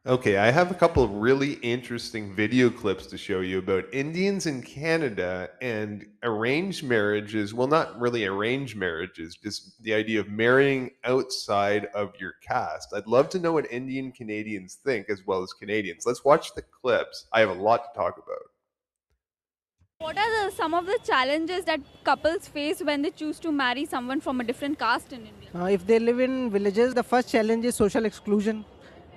Okay, I have a couple of really interesting video clips to show you about Indians in Canada and arranged marriages. Well, not really arranged marriages, just the idea of marrying outside of your caste. I'd love to know what Indian Canadians think as well as Canadians. Let's watch the clips. I have a lot to talk about. What are some of the challenges that couples face when they choose to marry someone from a different caste in India? If they live in villages, the first challenge is social exclusion.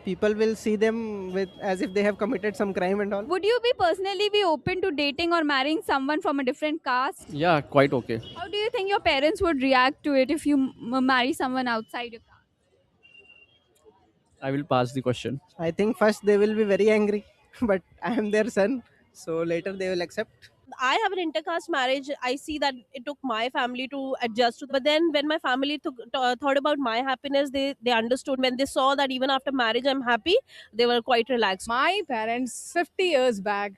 People will see them with as if they have committed some crime and all. Would you be personally be open to dating or marrying someone from a different caste? Yeah, quite okay. How do you think your parents would react to it if you marry someone outside your caste? I will pass the question. I think first they will be very angry, but I am their son, so later they will accept. I have an intercaste marriage. I see that it took my family to adjust to, but then when my family thought about my happiness, they understood. When they saw that even after marriage I'm happy, they were quite relaxed. My parents 50 years back,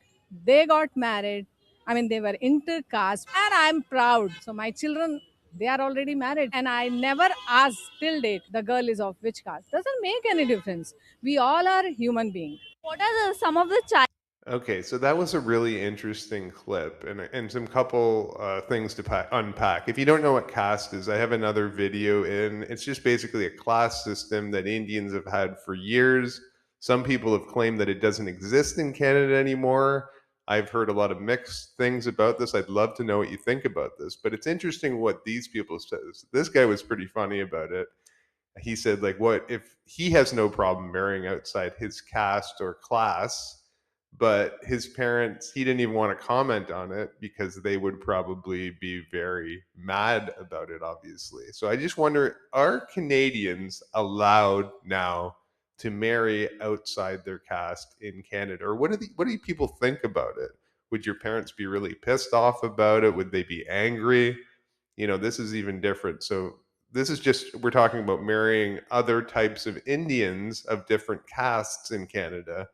they got married. I mean, they were intercaste, and I'm proud. So my children, they are already married, and I never asked till date the girl is of which caste. Doesn't make any difference. We all are human beings. What are some of the challenges? Okay, so that was a really interesting clip and some couple things to unpack. If you don't know what caste is, I have another video in. It's just basically a class system that Indians have had for years. Some people have claimed that it doesn't exist in Canada anymore. I've heard a lot of mixed things about this. I'd love to know what you think about this, but it's interesting what these people said. This guy was pretty funny about it. He said, like, what if he has no problem marrying outside his caste or class, but his parents, he didn't even want to comment on it because they would probably be very mad about it, obviously. So I just wonder, are Canadians allowed now to marry outside their caste in Canada? Or what do people think about it? Would your parents be really pissed off about it? Would they be angry? This is even different. So this is just, we're talking about marrying other types of Indians of different castes in Canada,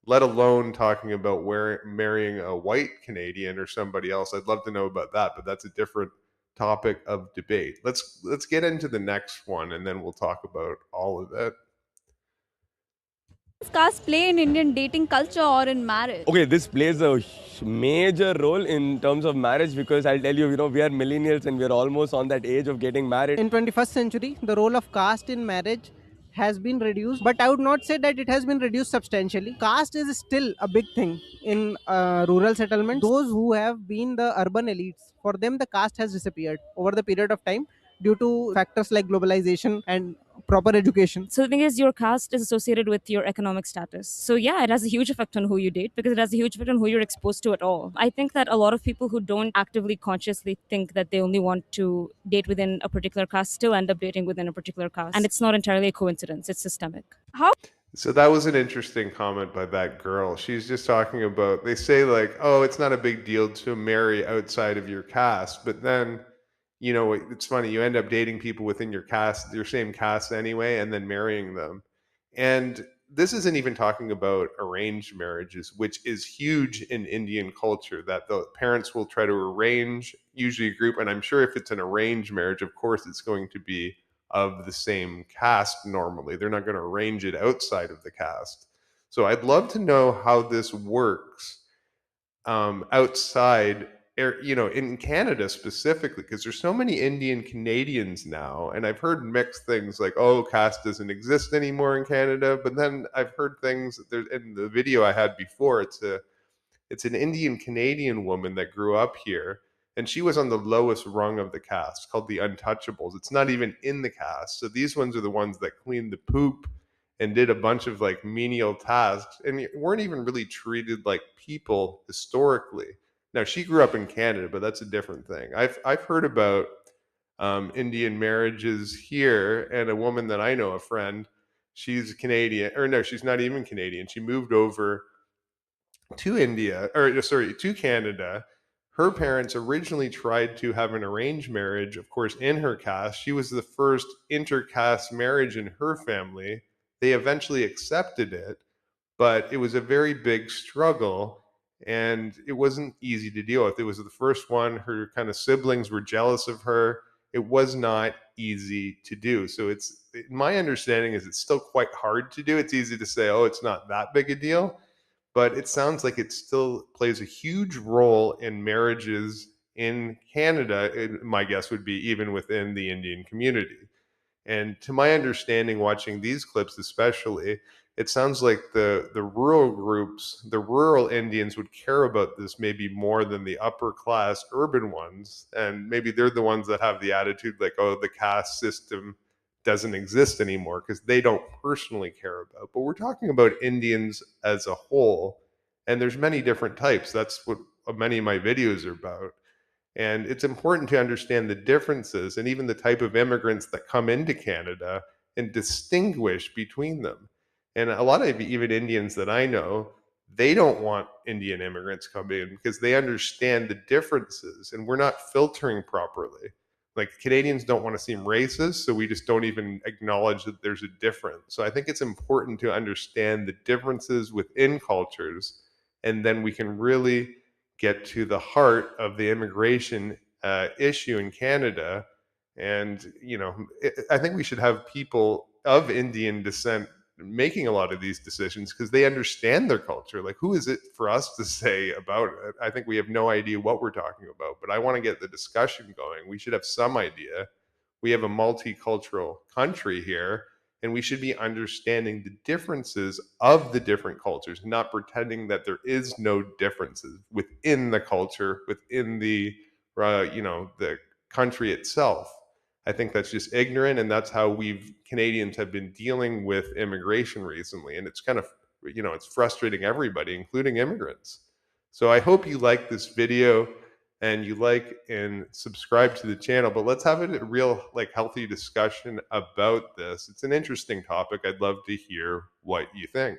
let alone talking about where marrying a white Canadian or somebody else. I'd love to know about that, but that's a different topic of debate. Let's get into the next one and then we'll talk about all of it. Does caste play in Indian dating culture or in marriage? Okay, this plays a major role in terms of marriage because I'll tell you, we are millennials and we are almost on that age of getting married. In 21st century, the role of caste in marriage has been reduced, but I would not say that it has been reduced substantially. Caste is still a big thing in rural settlements. Those who have been the urban elites, for them the caste has disappeared over the period of time due to factors like globalization and proper education. So the thing is, your caste is associated with your economic status. So yeah, it has a huge effect on who you date because it has a huge effect on who you're exposed to at all. I think that a lot of people who don't actively consciously think that they only want to date within a particular caste still end up dating within a particular caste. And it's not entirely a coincidence, it's systemic. How So that was an interesting comment by that girl. She's just talking about, they say, like, oh, it's not a big deal to marry outside of your caste, but then, it's funny, you end up dating people within your caste, your same caste anyway, and then marrying them. And this isn't even talking about arranged marriages, which is huge in Indian culture, that the parents will try to arrange usually a group. And I'm sure if it's an arranged marriage, of course, it's going to be of the same caste normally. They're not going to arrange it outside of the caste. So I'd love to know how this works outside, in Canada specifically, because there's so many Indian Canadians now, and I've heard mixed things like, oh, caste doesn't exist anymore in Canada, but then I've heard things that there's in the video I had before. It's an Indian Canadian woman that grew up here, and she was on the lowest rung of the caste, called the Untouchables. It's not even in the caste. So these ones are the ones that cleaned the poop and did a bunch of like menial tasks and weren't even really treated like people historically. Now she grew up in Canada, but that's a different thing. I've heard about Indian marriages here, and a woman that I know, a friend, she's Canadian, or no, she's not even Canadian. She moved over to India, or sorry, to Canada. Her parents originally tried to have an arranged marriage, of course, in her caste. She was the first intercaste marriage in her family. They eventually accepted it, but it was a very big struggle and it wasn't easy to deal with. It was the first one. Her kind of siblings were jealous of her. it was not easy to do. So it's my understanding is it's still quite hard to do. It's easy to say, oh, it's not that big a deal, but it sounds like it still plays a huge role in marriages in Canada. My guess would be even within the Indian community. And to my understanding, watching these clips especially, it sounds like the rural groups, the rural Indians would care about this maybe more than the upper class urban ones. And maybe they're the ones that have the attitude like, oh, the caste system doesn't exist anymore because they don't personally care about. But we're talking about Indians as a whole, and there's many different types. That's what many of my videos are about. And it's important to understand the differences and even the type of immigrants that come into Canada and distinguish between them. And a lot of even Indians that I know, they don't want Indian immigrants coming in because they understand the differences and we're not filtering properly. Like Canadians don't want to seem racist, so we just don't even acknowledge that there's a difference. So I think it's important to understand the differences within cultures, and then we can really get to the heart of the immigration issue in Canada. And, I think we should have people of Indian descent making a lot of these decisions because they understand their culture. Like, who is it for us to say about it? I think we have no idea what we're talking about, but I want to get the discussion going. We should have some idea. We have a multicultural country here, and we should be understanding the differences of the different cultures, not pretending that there is no differences within the culture, within the country itself. I think that's just ignorant, and that's how Canadians have been dealing with immigration recently, and it's kind of it's frustrating everybody, including immigrants. So I hope you like this video and you like and subscribe to the channel, but let's have a real healthy discussion about this. It's an interesting topic. I'd love to hear what you think.